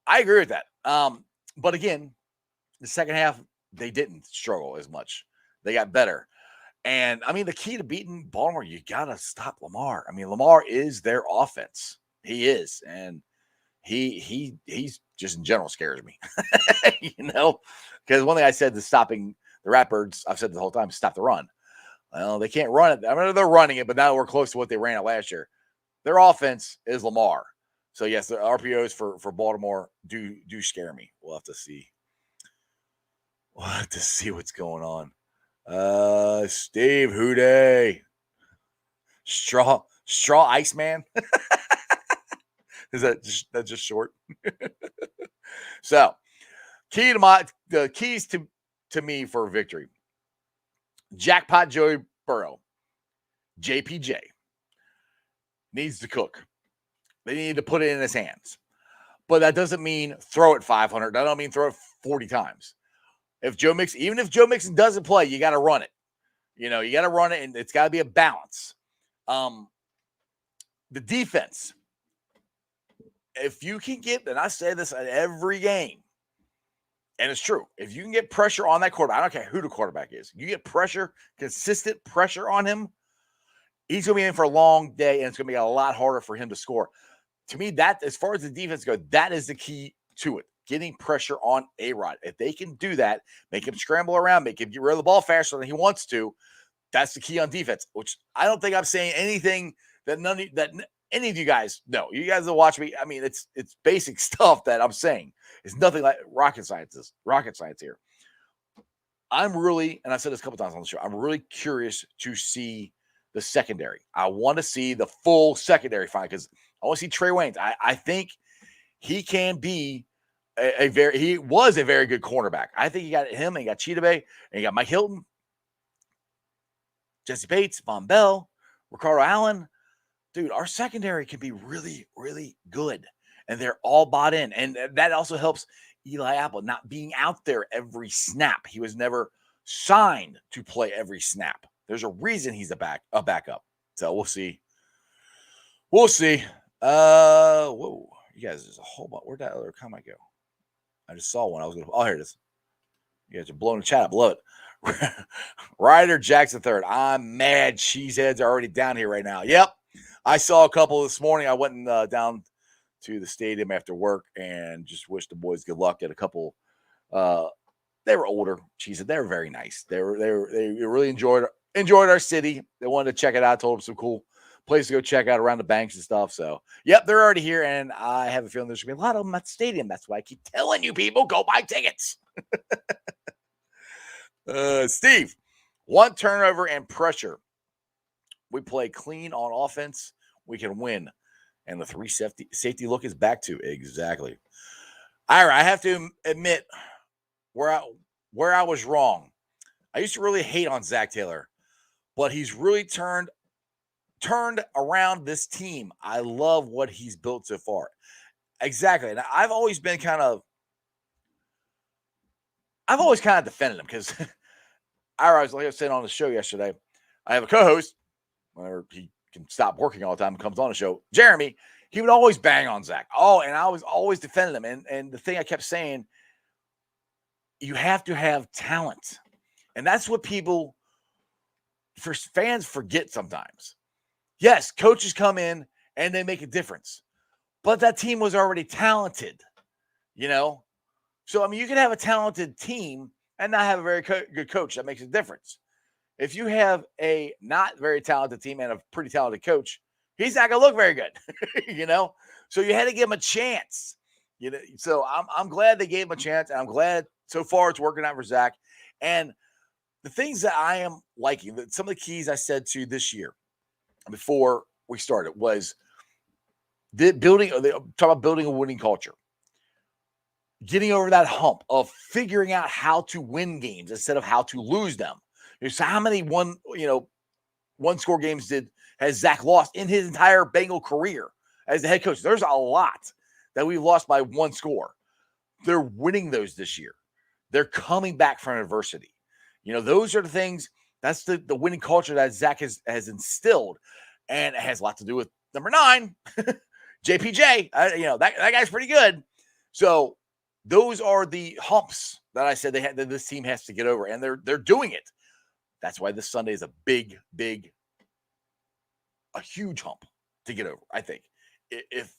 I agree with that. But again, the second half, they didn't struggle as much. They got better. And I mean, the key to beating Baltimore, you got to stop Lamar. I mean, Lamar is their offense. He is. And he's just in general scares me, because one thing I said to stopping the Ratbirds, I've said the whole time, stop the run. Well, they can't run it. I mean, they're running it, but now we're close to what they ran it last year. Their offense is Lamar. So yes, the RPOs for Baltimore do scare me. We'll have to see. We'll have to see what's going on. Steve Houday. Straw Iceman. Is that just short? So, the keys to me for victory. Jackpot Joey Burrow. JPJ needs to cook. They need to put it in his hands. But that doesn't mean throw it 500. That don't mean throw it 40 times. Even if Joe Mixon doesn't play, you got to run it. You got to run it, and it's got to be a balance. The defense. If you can get, and I say this at every game, and it's true, if you can get pressure on that quarterback, I don't care who the quarterback is, you get pressure, consistent pressure on him, he's going to be in for a long day, and it's going to be a lot harder for him to score. To me, that, as far as the defense goes, that is the key to it, getting pressure on A-Rod. If they can do that, make him scramble around, make him get rid of the ball faster than he wants to, that's the key on defense, which I don't think I'm saying anything that any of you guys know. You guys that watch me, I mean, it's basic stuff that I'm saying. It's nothing like rocket science here. I'm really, and I've said this a couple times on the show, I'm really curious to see the secondary. I want to see the full secondary find, because I want to see Trey Waynes. I think he can be he was a very good cornerback. I think you got him, and you got Cheetah Bay, and you got Mike Hilton, Jesse Bates, Von Bell, Ricardo Allen. Dude, our secondary can be really, really good, and they're all bought in. And that also helps Eli Apple not being out there every snap. He was never signed to play every snap. There's a reason he's a backup. So we'll see. We'll see. Whoa, you guys, there's a whole bunch. Where'd that other comment go? I just saw one. Here it is. You guys are blowing the chat up. Love it. Ryder Jackson third. I'm mad. Cheeseheads are already down here right now. Yep. I saw a couple this morning. I went down to the stadium after work and just wished the boys good luck at a couple. They were older. Cheeseheads. They were very nice. They really enjoyed our city. They wanted to check it out. Told them some cool place to go check out around the banks and stuff. So, yep, they're already here, and I have a feeling there's going to be a lot of them at the stadium. That's why I keep telling you people, go buy tickets. Steve, one turnover and pressure. We play clean on offense, we can win. And the 3 safety look is back to exactly. Ira, I have to admit where I was wrong. I used to really hate on Zach Taylor, but he's really turned around this team. I love what he's built so far. Exactly. And I've always kind of defended him, because Ira, like I was saying on the show yesterday, I have a co-host, whenever he can stop working all the time and comes on the show, Jeremy, he would always bang on Zach. Oh, and I was always defending him. And the thing I kept saying, you have to have talent. And that's what fans forget sometimes. Yes, coaches come in and they make a difference, but that team was already talented, So, I mean, you can have a talented team and not have a very good coach. That makes a difference. if you have a not very talented team and a pretty talented coach, he's not going to look very good, So you had to give him a chance, So I'm glad they gave him a chance, and I'm glad so far it's working out for Zach. And the things that I am liking, some of the keys I said to this year before we started was talk about building a winning culture, getting over that hump of figuring out how to win games instead of how to lose them. So how many one score games has Zach lost in his entire Bengal career as the head coach? There's a lot that we lost by one score. They're winning those this year. They're coming back from adversity. Those are the things. That's the winning culture that Zach has instilled, and it has a lot to do with number 9, JPJ. That guy's pretty good. So those are the humps that I said that this team has to get over, and they're doing it. That's why this Sunday is a huge hump to get over. I think if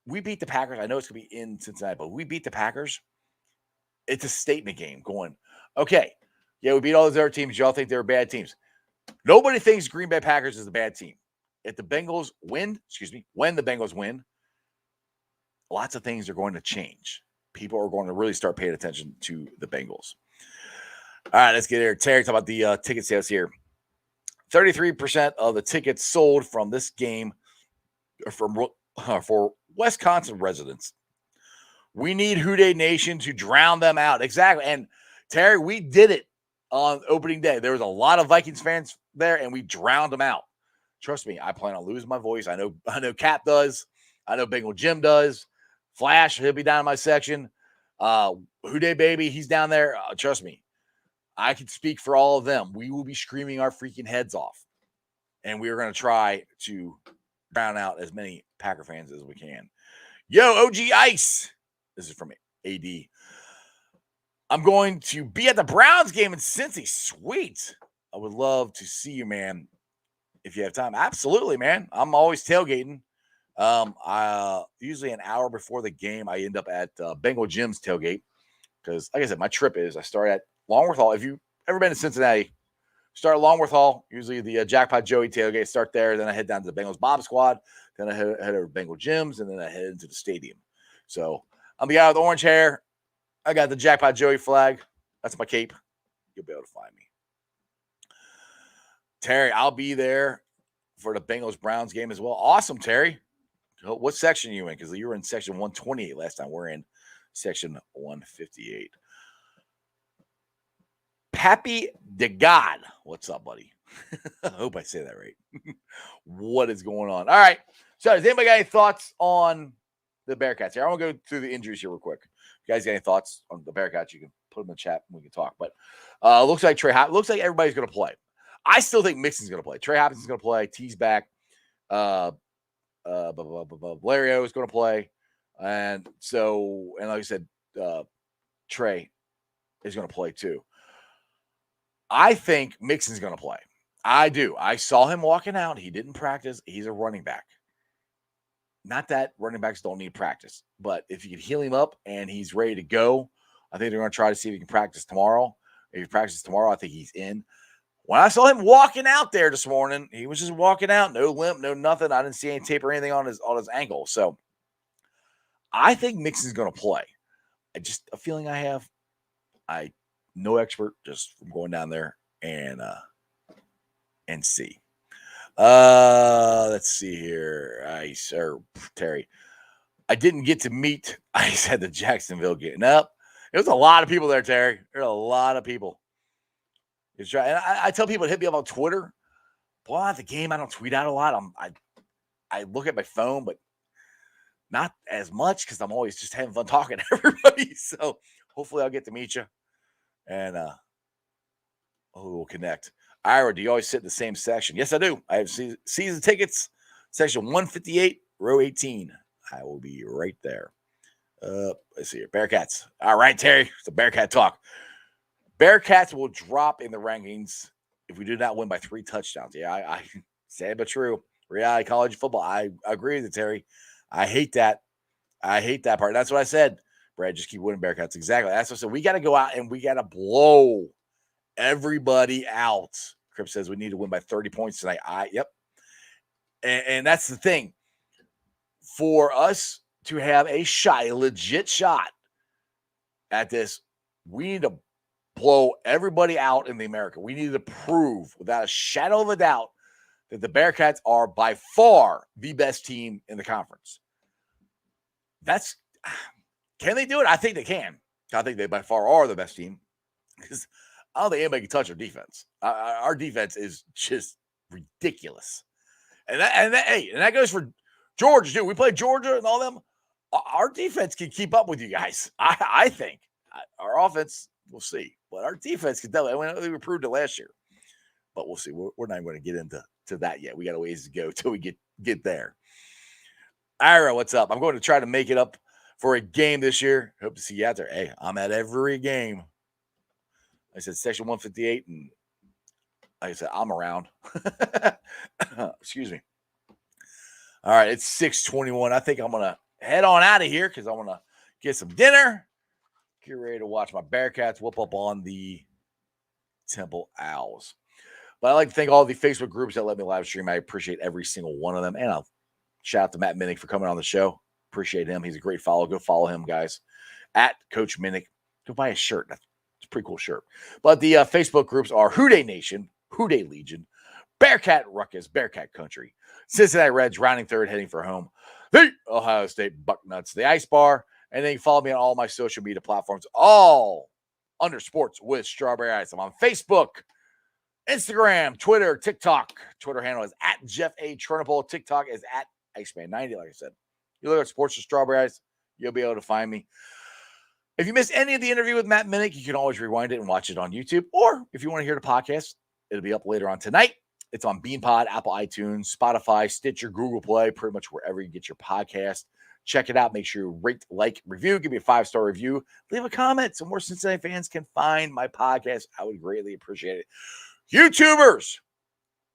we beat the Packers, I know it's going to be in Cincinnati, but we beat the Packers, it's a statement game going, okay, yeah, we beat all those other teams. Y'all think they're bad teams. Nobody thinks Green Bay Packers is a bad team. If the Bengals when the Bengals win, lots of things are going to change. People are going to really start paying attention to the Bengals. All right, let's get here. Terry, talk about the ticket sales here. 33% of the tickets sold from this game are for Wisconsin residents. We need Houday Nation to drown them out. Exactly. And Terry, we did it on opening day. There was a lot of Vikings fans there, and we drowned them out. Trust me, I plan on losing my voice. I know Cap does. I know Bengal Jim does. Flash, he'll be down in my section. Houday Baby, he's down there. Trust me, I can speak for all of them. We will be screaming our freaking heads off, and we are going to try to drown out as many Packer fans as we can. Yo, OG Ice. This is from AD. I'm going to be at the Browns game in Cincy. Sweet. I would love to see you, man, if you have time. Absolutely, man. I'm always tailgating. Usually an hour before the game, I end up at Bengal Jim's tailgate because, like I said, my trip is I start at Longworth Hall. If you've ever been to Cincinnati, start at Longworth Hall, usually the Jackpot Joey tailgate. Start there, then I head down to the Bengals Bob Squad, then I head over to Bengal Jim's, and then I head into the stadium. So I'm the guy with orange hair. I got the Jackpot Joey flag. That's my cape. You'll be able to find me. Terry, I'll be there for the Bengals-Browns game as well. Awesome, Terry. What section are you in? Because you were in section 128 last time. We're in section 158. Pappy de God. What's up, buddy? I hope I say that right. What is going on? All right. So, does anybody got any thoughts on the Bearcats here? I want to go through the injuries here real quick. If you guys got any thoughts on the Bearcats, you can put them in the chat and we can talk. But looks like looks like everybody's going to play. I still think Mixon's going to play. Trey Hopkins is going to play. T's back. Valerio is going to play. And like I said, Trey is going to play too. I think Mixon's going to play. I do. I saw him walking out. He didn't practice. He's a running back. Not that running backs don't need practice, but if you can heal him up and he's ready to go, I think they're going to try to see if he can practice tomorrow. If he practices tomorrow, I think he's in. When I saw him walking out there this morning, he was just walking out, no limp, no nothing. I didn't see any tape or anything on his ankle. So I think Mixon's going to play. Just a feeling I have. I no expert, just from going down there and see. Let's see here. Terry. I didn't get to meet. I said the Jacksonville getting up. It was a lot of people there, Terry. There are a lot of people. And I tell people to hit me up on Twitter. Boy, at the game, I don't tweet out a lot. I look at my phone, but not as much because I'm always just having fun talking to everybody. So hopefully I'll get to meet you. And we'll connect. Ira, do you always sit in the same section? Yes, I do. I have season tickets, section 158, row 18. I will be right there. Let's see here. Bearcats. All right, Terry. It's a Bearcat talk. Bearcats will drop in the rankings if we do not win by 3 touchdowns. Yeah, I sad but true. Reality college football. I agree with you, Terry. I hate that. I hate that part. That's what I said. Brad, just keep winning, Bearcats. Exactly. That's what I said. We got to go out and we got to blow everybody out. Crip says we need to win by 30 points tonight. Yep. And that's the thing. For us to have a legit shot at this, we need to blow everybody out in the America. We need to prove without a shadow of a doubt that the Bearcats are by far the best team in the conference. Can they do it? I think they can. I think they by far are the best team because I don't think anybody can touch our defense. Our defense is just ridiculous. And that goes for Georgia too. We play Georgia and all them. Our defense can keep up with you guys. I think our offense, we'll see, but our defense can definitely. We proved it last year, but we'll see. We're not going to get into that yet. We got a ways to go till we get there. Ira, what's up? I'm going to try to make it up for a game this year. Hope to see you out there. Hey, I'm at every game. I said section 158, and like I said, I'm around. Excuse me. All right, it's 6:21. I think I'm going to head on out of here because I want to get some dinner. Get ready to watch my Bearcats whoop up on the Tempel Owls. But I'd like to thank all the Facebook groups that let me live stream. I appreciate every single one of them. And I'll shout out to Matt Minich for coming on the show. Appreciate him. He's a great follow. Go follow him, guys. At Coach Minich. Go buy a shirt. It's a pretty cool shirt. But the Facebook groups are Houday Nation, Houday Legion, Bearcat Ruckus, Bearcat Country, Cincinnati Reds rounding third, heading for home, the Ohio State Bucknuts, the Ice Bar, and then you can follow me on all my social media platforms, all under Sports with Strawberry Ice. I'm on Facebook, Instagram, Twitter, TikTok. Twitter handle is at Jeff A. Trunipole. TikTok is at Iceman90, like I said. You look at Sports with Strawberry Ice, you'll be able to find me. If you missed any of the interview with Matt Minich, you can always rewind it and watch it on YouTube. Or if you want to hear the podcast, it'll be up later on tonight. It's on BeanPod, Apple iTunes, Spotify, Stitcher, Google Play, pretty much wherever you get your podcast. Check it out. Make sure you rate, like, review. Give me a 5-star review. Leave a comment so more Cincinnati fans can find my podcast. I would greatly appreciate it. YouTubers,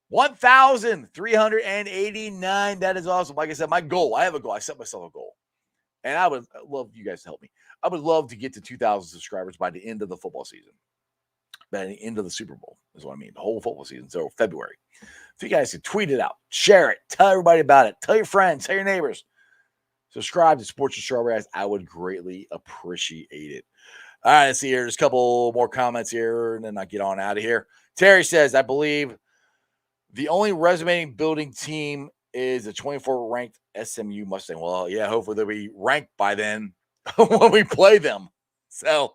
1,389. That is awesome. Like I said, my goal, I have a goal. I set myself a goal. And I would love you guys to help me. I would love to get to 2,000 subscribers by the end of the football season. By the end of the Super Bowl is what I mean. The whole football season. So February. So you guys can tweet it out. Share it. Tell everybody about it. Tell your friends. Tell your neighbors. Subscribe to Sports with Strawberry Ice. I would greatly appreciate it. All right, let's see here. There's a couple more comments here, and then I get on out of here. Terry says, I believe the only resume building team is the 24 ranked SMU Mustang. Well, yeah, hopefully they'll be ranked by then when we play them. So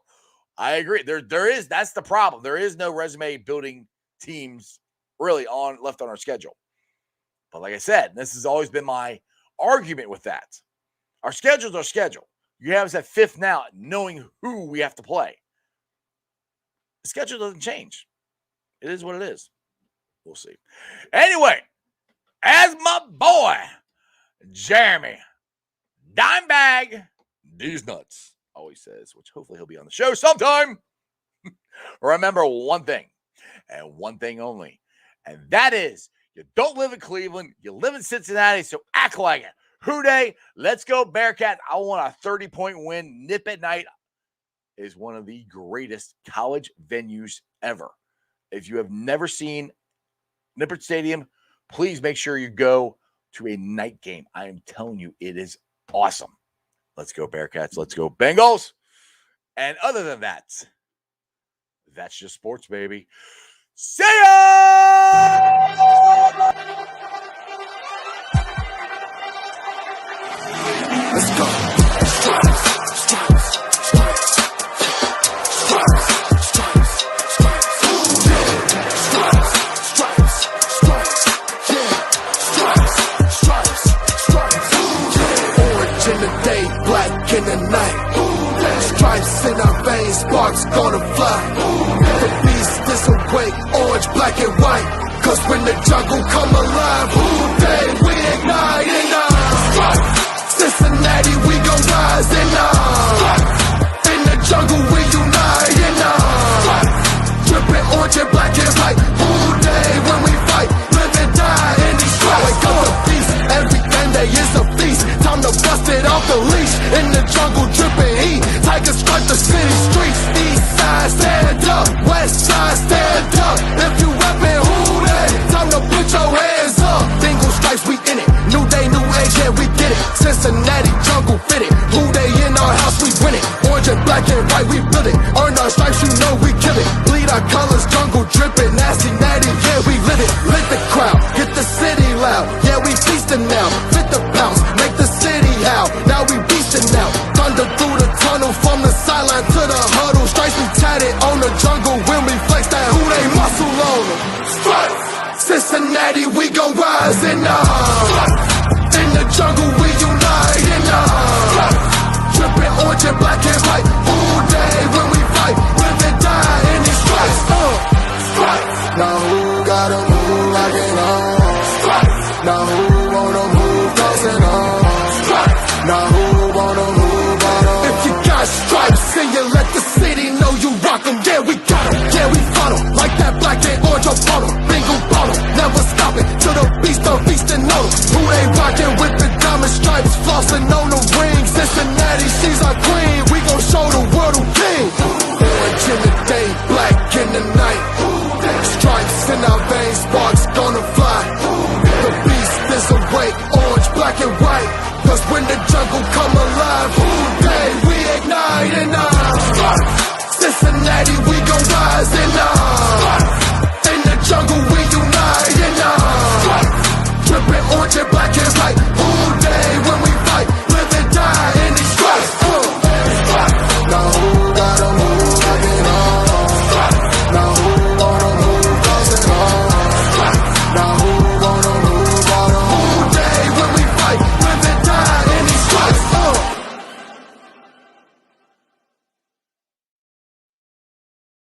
I agree. There is, that's the problem. There is no resume building teams really left on our schedule. But like I said, this has always been my argument with that. Our schedule's our schedule. You have us at 5th now, knowing who we have to play. The schedule doesn't change. It is what it is. We'll see. Anyway, as my boy, Jeremy Dimebag, these nuts always says, which hopefully he'll be on the show sometime. Remember one thing, and one thing only, and that is you don't live in Cleveland, you live in Cincinnati, so act like it. Houday, let's go Bearcat. I want a 30-point win. Nip at Night is one of the greatest college venues ever. If you have never seen Nippert Stadium, please make sure you go to a night game. I am telling you, it is awesome. Let's go Bearcats. Let's go Bengals. And other than that, that's just sports, baby. See ya!
Let's go. Stripes, stripes, stripes, stripes, stripes, stripes, stripes, stripes, stripes, stripes, stripes, stripes, orange in the day, black in the night. Stripes in our veins, sparks gonna fly. The beast disobey, orange, black and white. Cause when the jungle come alive, Houday, we ignite in stripes. Cincinnati, we gon' rise in in the jungle, we unite in drippin' orange and black and white. Houday, when we fight, live and die in these stripes. Wake up the beast, everything day is a feast. Time to bust it off the leash. In the jungle, drippin' heat. Tigers strike the city streets. East side, stand up. West side, stand black and white, we build it. Earn our stripes, you know we kill it. Bleed our colors, jungle dripping, nasty, natty, yeah, we lit it. Lit the crowd, get the city loud. Yeah, we feasting now. Fit the pounce, make the city howl. Now we beastin' now. Thunder through the tunnel, from the sideline to the huddle. Stripes we tatted on the jungle when we flex that who they muscle on them. Stripes, Cincinnati, we gon' rise in in the jungle, we unite in drippin' orange and black and white. All day when we fight, live and die in these stripes. Stripes. Now who gotta move like it on? Stripes. Now who wanna move dancing on? Stripes. Now who wanna move on? If you got stripes and you let the city know you rock 'em, yeah we got 'em, yeah we fought 'em. Like that black and orange on bottom, bingo bottom, never stop it till the beast on feastin' on 'em. Who they rockin' with the diamond stripes, flossin' on the ring. Cincinnati, she's our queen, we gon' show the world who king. Orange in the day, black in the night. Stripes in our veins, sparks gonna fly. The beast is awake, orange, black and white. Cause when the jungle come alive, day we ignite and Cincinnati, we gon' rise and in the jungle we unite and drippin' orange and black and